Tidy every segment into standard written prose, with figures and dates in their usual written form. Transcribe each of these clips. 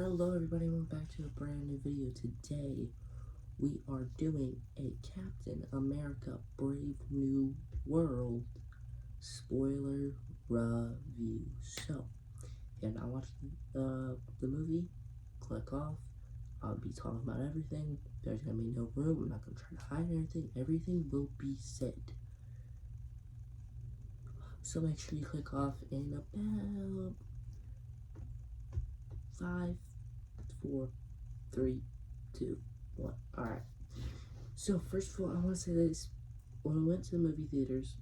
Hello everybody, welcome back to a brand new video. Today we are doing a Captain America Brave New World spoiler review. So, if you're not watching the movie, click off. I'll be talking about everything. There's gonna be no room. I'm not gonna try to hide anything. Everything will be said. So make sure you click off in about 5, 4, 3, 2, 1. Alright. So first of all, I want to say this. When we went to the movie theaters,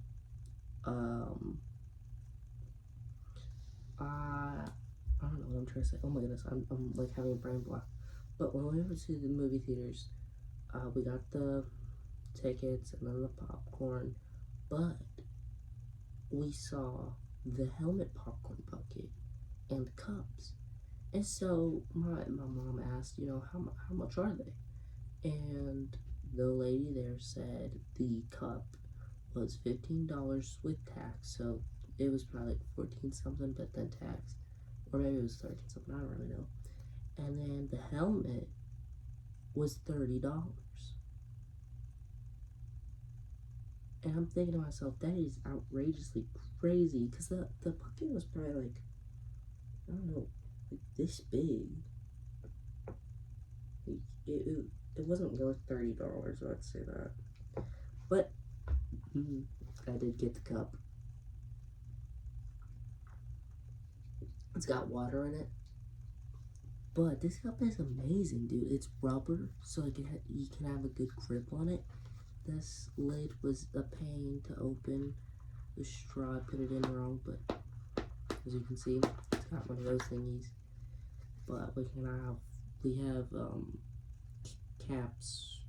I don't know what I'm trying to say. Oh my goodness, I'm like having a brain block. But when we went to the movie theaters, we got the tickets and then the popcorn, but we saw the helmet popcorn bucket and the cups. And so my mom asked, how much are they? And the lady there said the cup was $15 with tax, so it was probably like 14 something, but then tax, or maybe it was 13 something, I don't really know. And then the helmet was $30. And I'm thinking to myself, that is outrageously crazy, because the bucket was probably like, I don't know, like this big. It wasn't worth $30, I'd say that. But I did get the cup. It's got water in it. But this cup is amazing, dude. It's rubber, so you can have a good grip on it. This lid was a pain to open. The straw, I put it in wrong, but as you can see, it's got one of those thingies. But we have caps,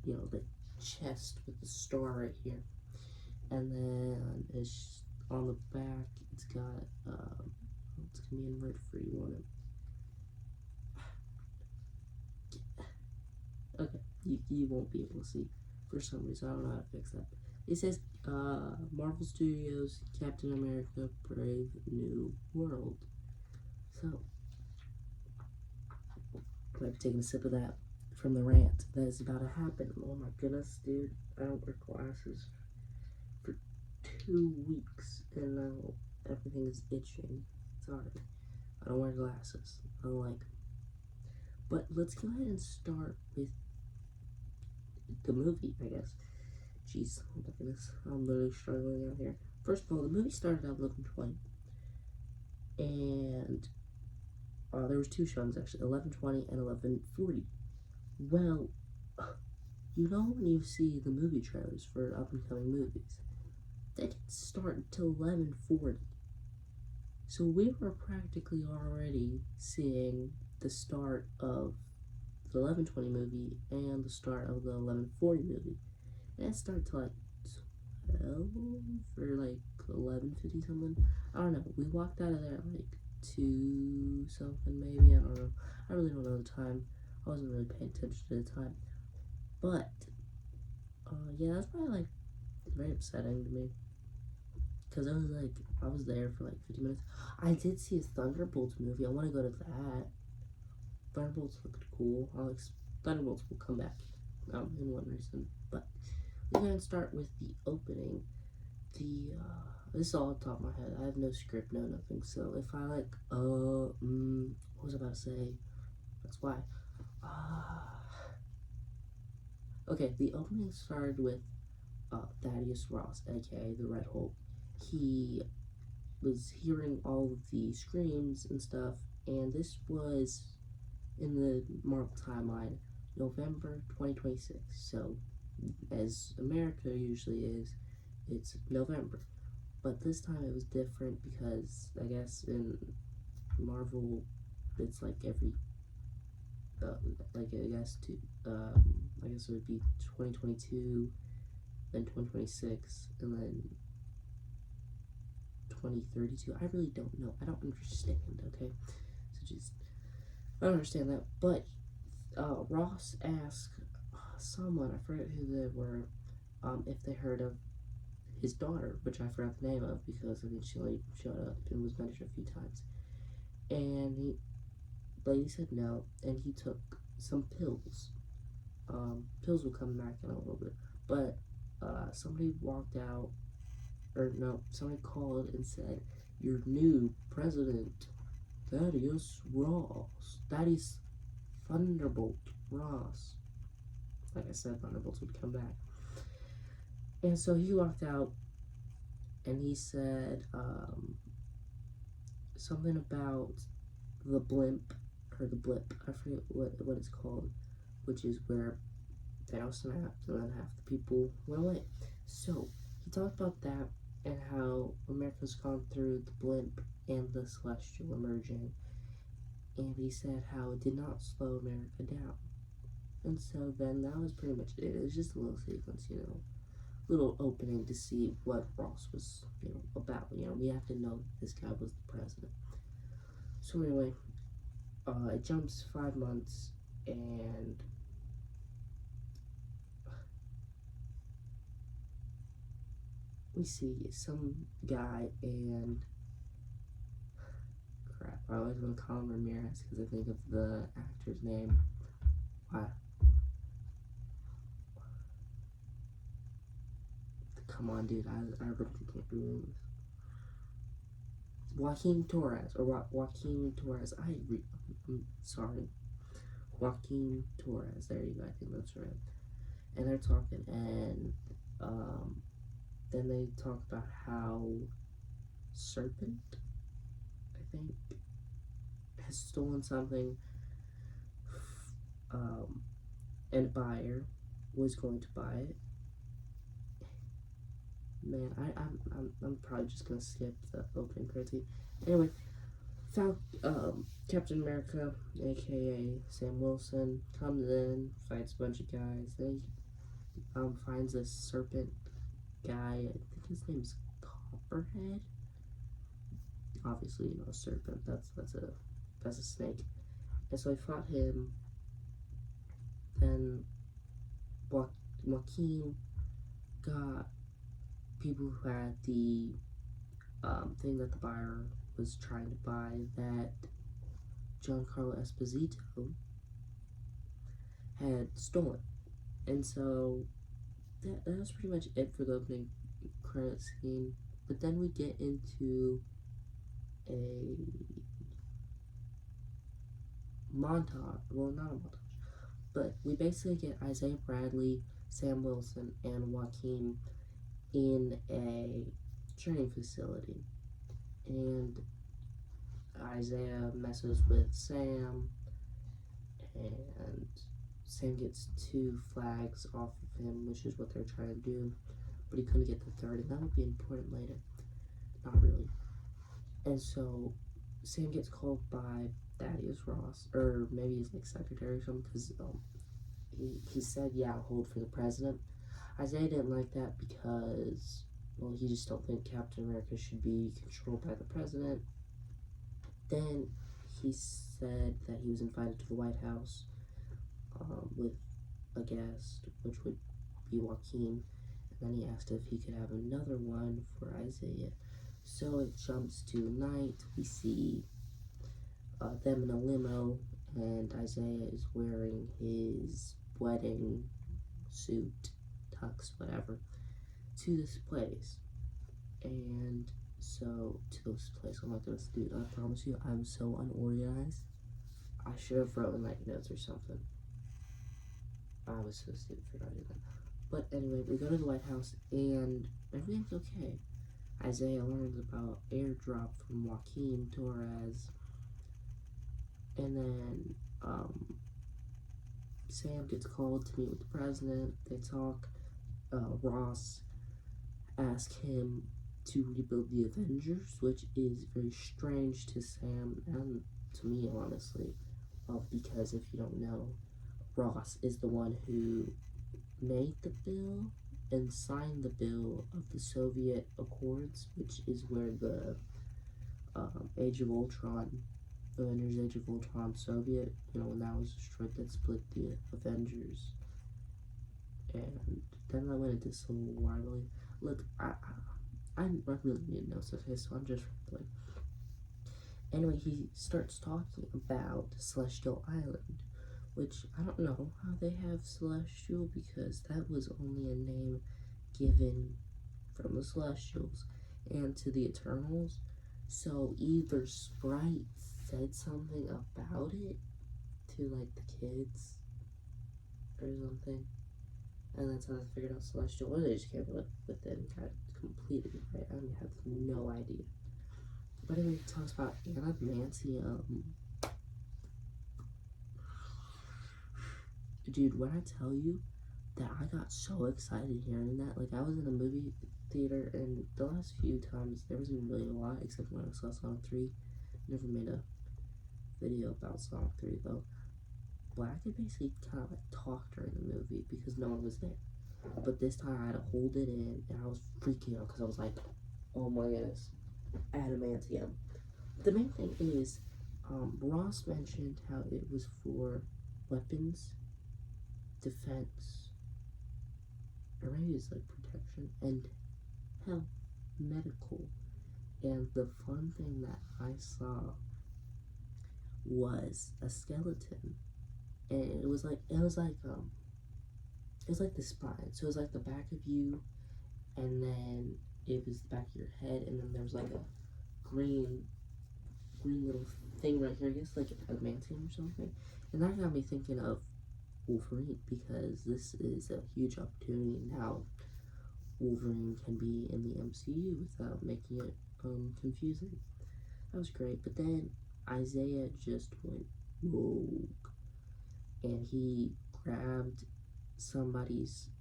the chest with the star right here. And then it's on the back, it's got, it's gonna be in red for you on it. Okay, you won't be able to see for some reason. I don't know how to fix that. It says Marvel Studios Captain America Brave New World. So, I'm taking a sip of that from the rant that is about to happen. Oh my goodness, dude. I don't wear glasses for 2 weeks and now everything is itching. Sorry. I don't wear glasses. I don't like them. But let's go ahead and start with the movie, I guess. Jeez, oh my goodness, I'm literally struggling out here. First of all, the movie started at 11:20, and there was 2 showings actually, 11:20 and 11:40. Well, when you see the movie trailers for up and coming movies, they didn't start until 11:40. So we were practically already seeing the start of the 11:20 movie and the start of the 11:40 movie. And it started to like 12 or like 11:50 something. I don't know. We walked out of there at like 2 something maybe. I don't know. I really don't know the time. I wasn't really paying attention to the time. But yeah, that's probably like very upsetting to me. Because I was there for like 50 minutes. I did see a Thunderbolts movie. I want to go to that. Thunderbolts looked cool. Thunderbolts will come back in one reason. But we're going to start with the opening. This is all on top of my head. I have no script, no nothing. So if I what was I about to say? That's why. Okay, the opening started with Thaddeus Ross, aka the Red Hulk. He was hearing all of the screams and stuff, and this was in the Marvel timeline, November 2026. So, as America usually is, it's November. But this time it was different because I guess in Marvel, it's like every, I guess it would be 2022, then 2026, and then 2032. I really don't know. I don't understand, okay? So I don't understand that. But Ross asked someone, I forget who they were, if they heard of his daughter, which I forgot the name of because I think she only showed up and was mentioned a few times. And lady said no, and he took some pills. Pills will come back in a little bit, but somebody walked out, or no, somebody called and said, "Your new president, Thaddeus Ross, Thaddeus Thunderbolt Ross." Like I said, Thunderbolts would come back. And so he walked out, and he said something about the blimp, or the blip, I forget what it's called, which is where Thanos snapped and then half the people went away. So he talked about that and how America's gone through the blimp and the celestial emerging, and he said how it did not slow America down. And so then that was pretty much it. It was just a little sequence, little opening to see what Ross was, about. We have to know that this guy was the president. So anyway, it jumps 5 months, and we see some guy, and crap, I always want to call him Ramirez because I think of the actor's name. Why? Come on, dude, I really can't remember this. Joaquin Torres. I'm sorry. Joaquin Torres. There you go. I think that's right. And they're talking, and then they talk about how Serpent, I think, has stolen something, and a buyer was going to buy it. Man, I'm probably just gonna skip the opening credits. Anyway, Captain America, aka Sam Wilson, comes in, fights a bunch of guys. Then he finds this serpent guy. I think his name's Copperhead. Obviously, a serpent. That's a snake. And so I fought him. Then Joaquin got people who had the thing that the buyer was trying to buy, that Giancarlo Esposito had stolen. And so that was pretty much it for the opening credit scene. But then we get into a montage. Well, not a montage, but we basically get Isaiah Bradley, Sam Wilson, and Joaquin in a training facility, and Isaiah messes with Sam, and Sam gets 2 flags off of him, which is what they're trying to do, but he couldn't get the 3rd, and that would be important later. Not really. And so Sam gets called by Thaddeus Ross, or maybe he's like secretary or something, because he said, "Yeah, I'll hold for the president." Isaiah didn't like that because, well, he just don't think Captain America should be controlled by the president. Then he said that he was invited to the White House with a guest, which would be Joaquin. And then he asked if he could have another one for Isaiah. So it jumps to night. We see them in a limo, and Isaiah is wearing his wedding suit, tux, whatever, to this place. And so, to this place, I'm like, this dude, I promise you, I'm so unorganized. I should have written like notes or something. I was so stupid for not doing that. But anyway, we go to the White House, and everything's okay. Isaiah learns about airdrop from Joaquin Torres, and then Sam gets called to meet with the president. They talk. Ross asks him to rebuild the Avengers, which is very strange to Sam and to me, honestly, because if you don't know, Ross is the one who made the bill and signed the bill of the Soviet Accords, which is where the Age of Ultron, Avengers Age of Ultron Soviet, when that was destroyed, that split the Avengers. And then I went into Civil War, I believe. Look, I really need to know stuff, so I'm just rambling. Anyway, he starts talking about Celestial Island, which I don't know how they have Celestial because that was only a name given from the Celestials and to the Eternals. So either Sprite said something about it to like the kids or something, and that's how they figured out Celestial. Or they just came up with it and got it completely right. I have no idea. But anyway, it talks about adamantium. Dude, when I tell you that I got so excited hearing that, like I was in a movie theater, and the last few times there wasn't really a lot except when I saw Sonic 3. Never made a video about Sonic 3 though. But I could basically kind of like talk during the movie because no one was there. But this time I had to hold it in, and I was freaking out because I was like, oh my goodness, adamantium. The main thing is, Ross mentioned how it was for weapons, defense, or maybe it's like protection, and health, medical. And the fun thing that I saw was a skeleton, and it was like the spine. So it was like the back of you, and then it was the back of your head, and then there was like a green little thing right here. I guess like adamantium or something. And that got me thinking of Wolverine, because this is a huge opportunity now. Wolverine can be in the MCU without making it confusing. That was great. But then Isaiah just went rogue, and he grabbed somebody's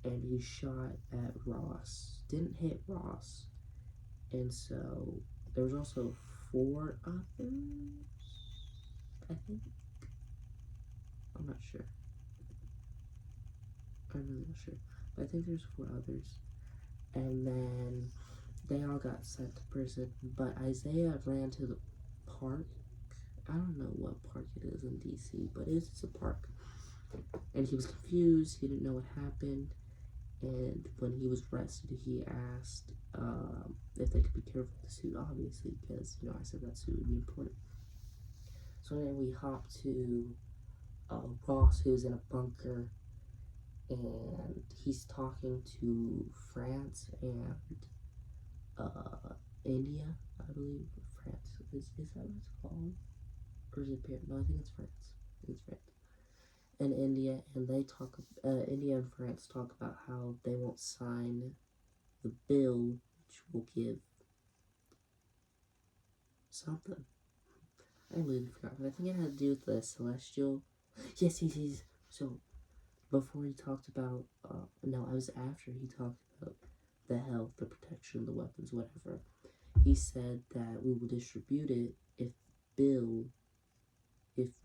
and he shot at Ross. Didn't hit Ross. And so there was also 4 others, I think. I'm not sure. I'm really not sure. But I think there's 4 others. And then they all got sent to prison. But Isaiah ran to the park. I don't know what park it is in DC, but it's a park. And he was confused. He didn't know what happened. And when he was arrested, he asked if they could be careful with the suit, obviously, because, you know, I said that suit would be important. So then we hop to Ross, who's in a bunker, and he's talking to France and India, I believe. France. Is that what it's called? Or is it Paris? No, I think it's France. It's France. And India, and they talk, India and France talk about how they won't sign the bill, which will give something. I really forgot, but I think it had to do with the Celestial. Yes. So, before he talked about, no, I was after he talked about the health, the protection, the weapons, whatever. He said that we will distribute it if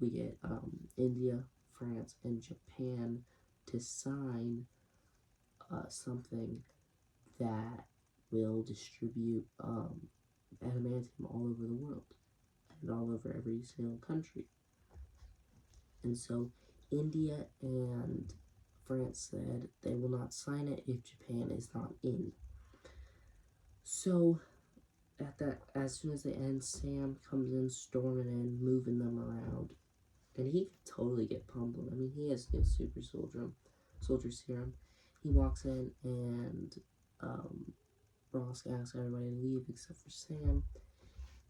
we get India, France, and Japan to sign something that will distribute adamantium all over the world and all over every single country. And so India and France said they will not sign it if Japan is not in. So as soon as they end, Sam comes in, storming in, moving them around, and he could totally get pummeled. I mean, he has his super soldier serum. He walks in, and Ross asks everybody to leave except for Sam,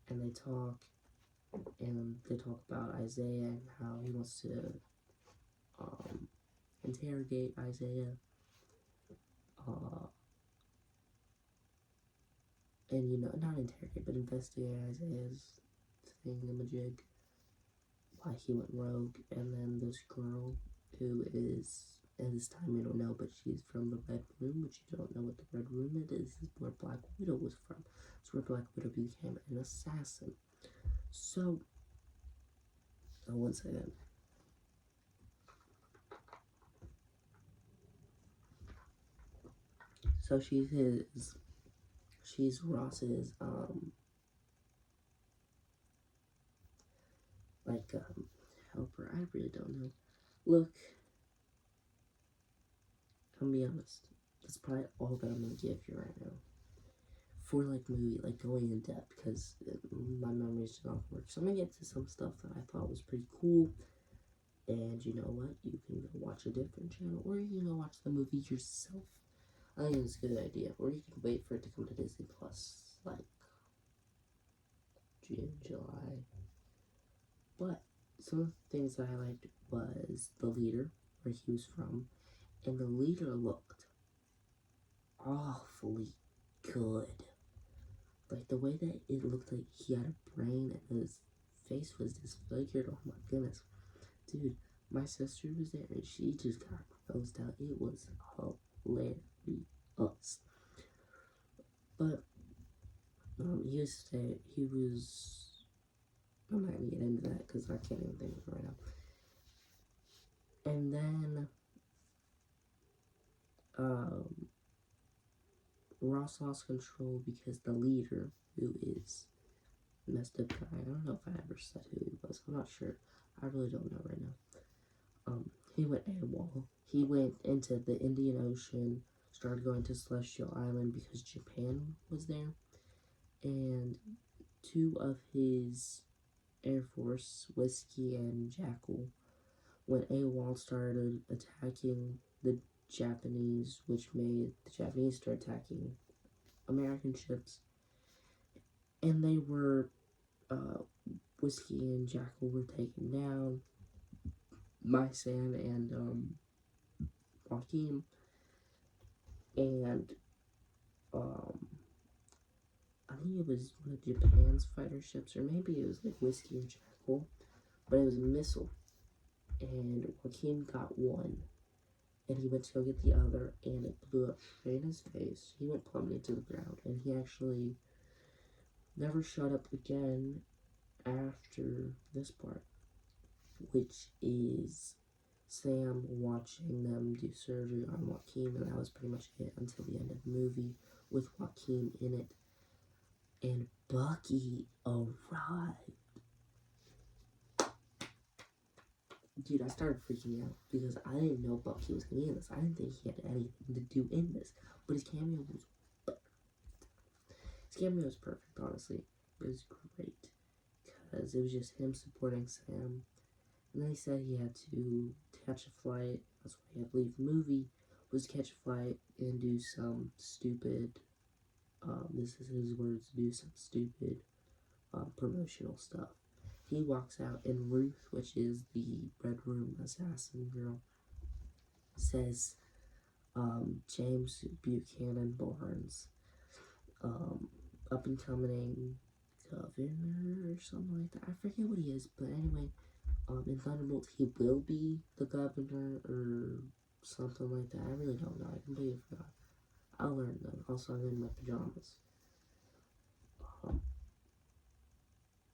and they talk about Isaiah and how he wants to interrogate Isaiah, and, you know, not interrogate, but investigate Isaiah's thingamajig, why he went rogue. And then this girl, who is, at this time we don't know, but she's from the Red Room, which you don't know what the Red Room is where Black Widow was from. It's where Black Widow became an assassin. So, one second. So she's Ross's, helper. I really don't know. Look, I'm gonna be honest. That's probably all that I'm gonna give you right now. for like movie, like going in depth, because my memories did not work. So I'm gonna get to some stuff that I thought was pretty cool. And you know what? You can go watch a different channel, or you can go watch the movie yourself. I think it's a good idea. Or you can wait for it to come to Disney Plus, like June, July. But some of the things that I liked was the leader, where he was from, and the leader looked awfully good. Like the way that it looked like he had a brain and his face was disfigured. Oh my goodness. Dude, my sister was there and she just got grossed out. It was hilarious. But he was I'm not gonna get into that because I can't even think of it right now. And then Ross lost control because the leader, who is messed up guy, I don't know if I ever said who he was, I'm not sure. I really don't know right now. He went AWOL. He went into the Indian Ocean, started going to Celestial Island because Japan was there, and two of his Air Force, Whiskey and Jackal, went AWOL, started attacking the Japanese, which made the Japanese start attacking American ships, and they were, Whiskey and Jackal were taken down by Sam and, Joaquin, and, I think it was one of Japan's fighter ships, or maybe it was like Whiskey or Jackal, but it was a missile, and Joaquin got one, and he went to go get the other, and it blew up right in his face. He went plummeting to the ground, and he actually never shot up again after this part, which is Sam watching them do surgery on Joaquin, and that was pretty much it until the end of the movie with Joaquin in it. And Bucky arrived. Dude, I started freaking out because I didn't know Bucky was going to be in this. I didn't think he had anything to do in this, but his cameo was perfect. His cameo was perfect, honestly. It was great because it was just him supporting Sam. And then he said he had to catch a flight. That's why he had to leave the movie, was to catch a flight and do some stupid, this is his words, do some stupid promotional stuff. He walks out, and Ruth, which is the Red Room assassin girl, says, James Buchanan Barnes, up and coming governor or something like that. I forget what he is, but anyway, in Thunderbolts, he will be the governor or something like that. I really don't know. I completely forgot. I'll learn though. Also, I'm in my pajamas.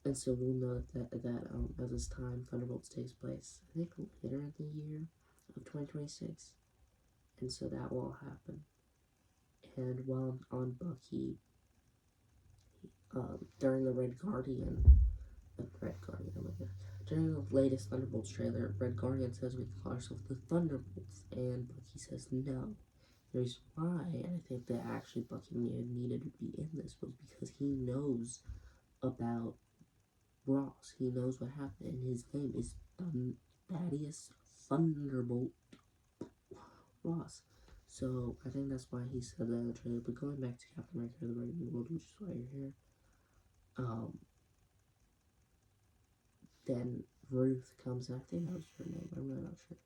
And so we'll know that at this time, Thunderbolts takes place, I think, later in the year of 2026. And so that will all happen. And while on Bucky, during the during the latest Thunderbolts trailer, Red Guardian says we can call ourselves the Thunderbolts, and Bucky says no. Here's why, and I think that actually Bucky needed to be in this was because he knows about Ross. He knows what happened, and his name is Thaddeus Thunderbolt Ross. So I think that's why he said that in the trailer. But going back to Captain America: The Brave New World, which is why you're here, then Ruth comes in. I think that was her name. I'm really not sure.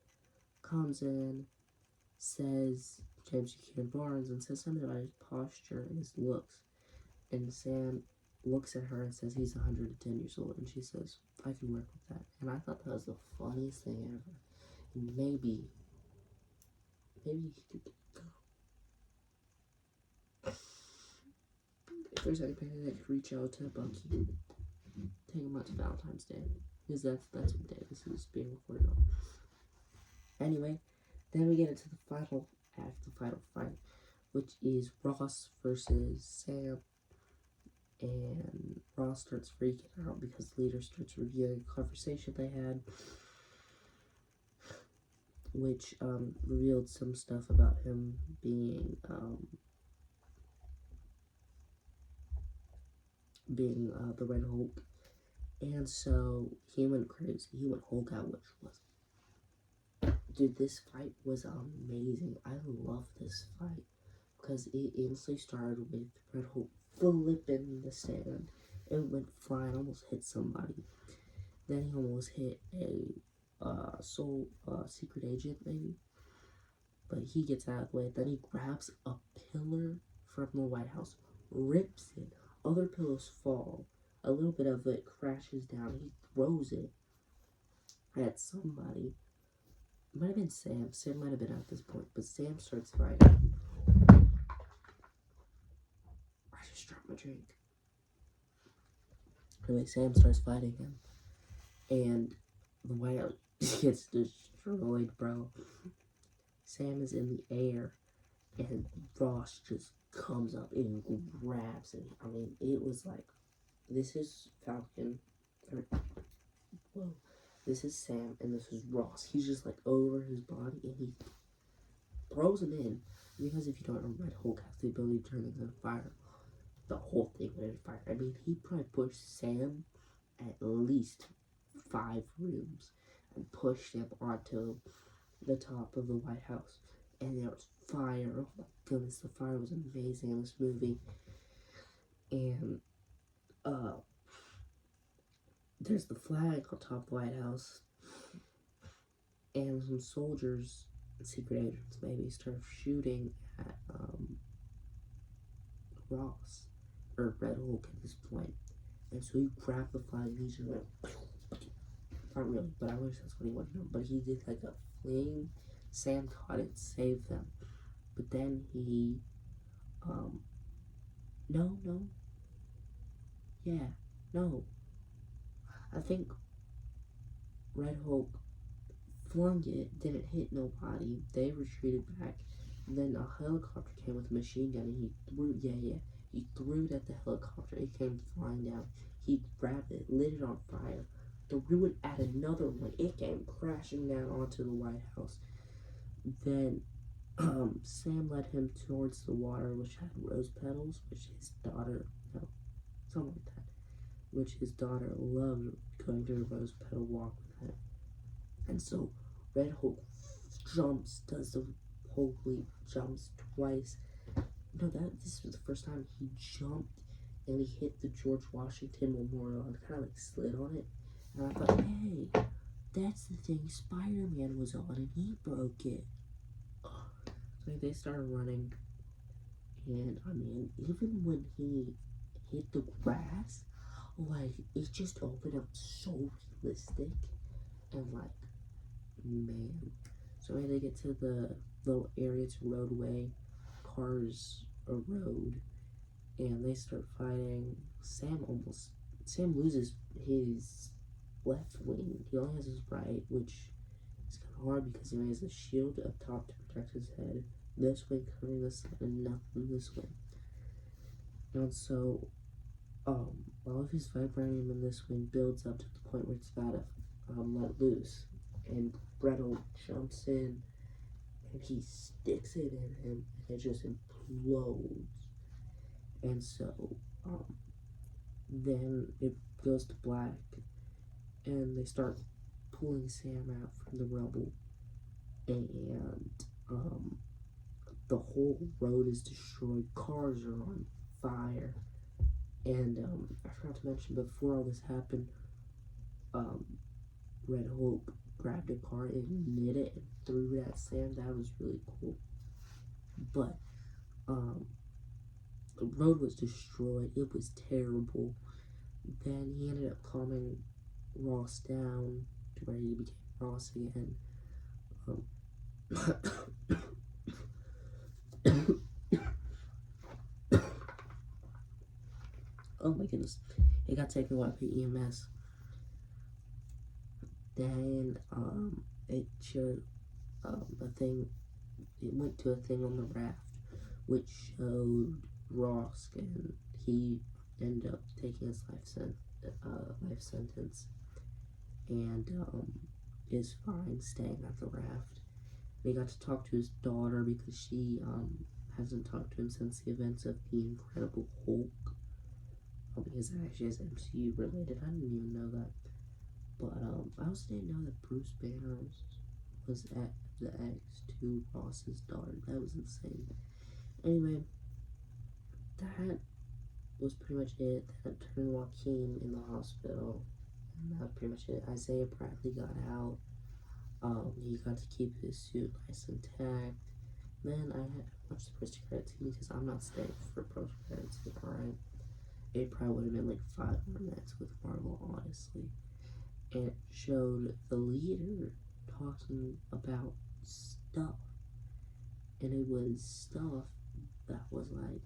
Comes in, says James Buchanan Barnes, and says something about his posture and his looks. And Sam looks at her and says he's 110 years old, and she says, I can work with that. And I thought that was the funniest thing ever. And maybe he could go. If there's anybody that could reach out to Bucky, take him out to Valentine's Day, because that's what day this is being recorded on. Anyway, then we get into the final act, the final fight, which is Ross versus Sam. And Ross starts freaking out because the leader starts reviewing a conversation they had, which revealed some stuff about him being being the Red Hulk. And so he went crazy. He went Hulk out, which was, dude, this fight was amazing. I love this fight because it instantly started with Red Hulk flipping the stand and went flying, almost hit somebody. Then he almost hit a secret agent maybe, but he gets out of the way. Then he grabs a pillar from the White House, rips it. Other pillars fall. A little bit of it crashes down. He throws it at somebody. It might have been Sam. Sam might have been at this point, but Sam starts fighting. I just dropped my drink. Anyway, Sam starts fighting him, and the White House gets destroyed, bro. Sam is in the air, and Ross just comes up and grabs him. I mean, it was like, this is Falcon. Whoa. This is Sam, and this is Ross. He's just like over his body, and he throws him in. Because if you don't know, Red Hulk has the ability to turn things on fire. The whole thing went on fire. I mean, he probably pushed Sam at least 5 rooms and pushed him onto the top of the White House. And there was fire. Oh my goodness, the fire was amazing in this movie. And there's the flag on top of the White House. And some soldiers, secret agents maybe, start shooting at Ross, or Red Hulk at this point. And so he grabbed the flag and he just went, not really, but I wish that's what he wanted to do. But he did like a fling. Sam caught it, saved them. But then he, I think Red Hulk flung it, didn't hit nobody. They retreated back. And then a helicopter came with a machine gun and he threw it at the helicopter. It came flying down. He grabbed it, lit it on fire, threw it at another one. It came crashing down onto the White House. Then Sam led him towards the water, which had rose petals, which his daughter, something like that, which his daughter loved going to a rose petal walk with him. And so Red Hulk jumps, does the Hulk leap, jumps twice. No, this was the first time he jumped and he hit the George Washington Memorial and kind of like slid on it. And I thought, hey, that's the thing Spider-Man was on and he broke it. So they started running, and I mean, even when he hit the grass, like, it just opened up so realistic, and like, man. So when they get to the little area, it's a roadway, cars, a road, and they start fighting. Sam loses his left wing. He only has his right, which is kind of hard because he has a shield up top to protect his head. This wing covering this side and nothing this wing. And so, all of his vibranium in this wing builds up to the point where it's about to let loose. And Gretel jumps in and he sticks it in him and it just implodes. And so, then it goes to black and they start pulling Sam out from the rubble. And, the whole road is destroyed. Cars are on fire. And I forgot to mention, before all this happened, Red Hulk grabbed a car and lit it and threw it at Sam. That was really cool. But the road was destroyed. It was terrible. Then he ended up calming Ross down to where he became Ross again. Oh my goodness. It got taken away by EMS. Then, it showed, a thing, it went to a thing on the raft, which showed Ross, and he ended up taking his life sentence, and, is fine staying at the raft. They got to talk to his daughter because she, hasn't talked to him since the events of the Incredible Hulk. because it actually is MCU related. I didn't even know that. But I also didn't know that Bruce Banner was at the X2 boss's daughter. That was insane. Anyway, that was pretty much it. That turned Joaquin in the hospital. And that was pretty much it. Isaiah Bradley got out. He got to keep his suit nice intact. Then I had to watch the post-credit scene because I'm not staying for post-credit scene, alright? It probably would have been like 5 more minutes with Marvel, honestly. And it showed the leader talking about stuff. And it was stuff that was like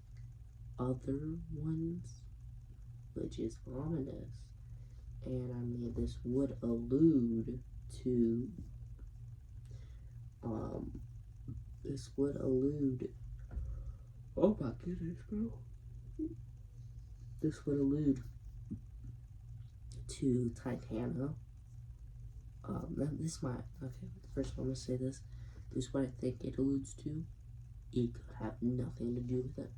other ones, which is ominous. And I mean, this would allude to, oh my goodness, bro. This would allude to Titania. First of all, I'm gonna say this. This is what I think it alludes to. It could have nothing to do with it.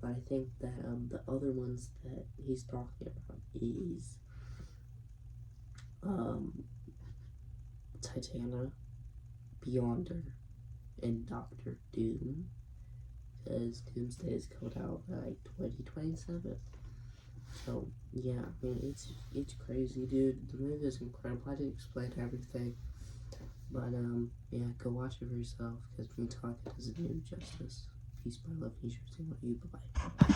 But I think that, the other ones that he's talking about is, Titania, Beyonder, and Doctor Doom. Because Doomsday is coming out by like 2027. So, yeah, I mean, it's crazy, dude. The movie is incredible. I didn't explain everything. But, yeah, go watch it for yourself, because me talking doesn't do justice. Peace, by love, and you. Bye-bye.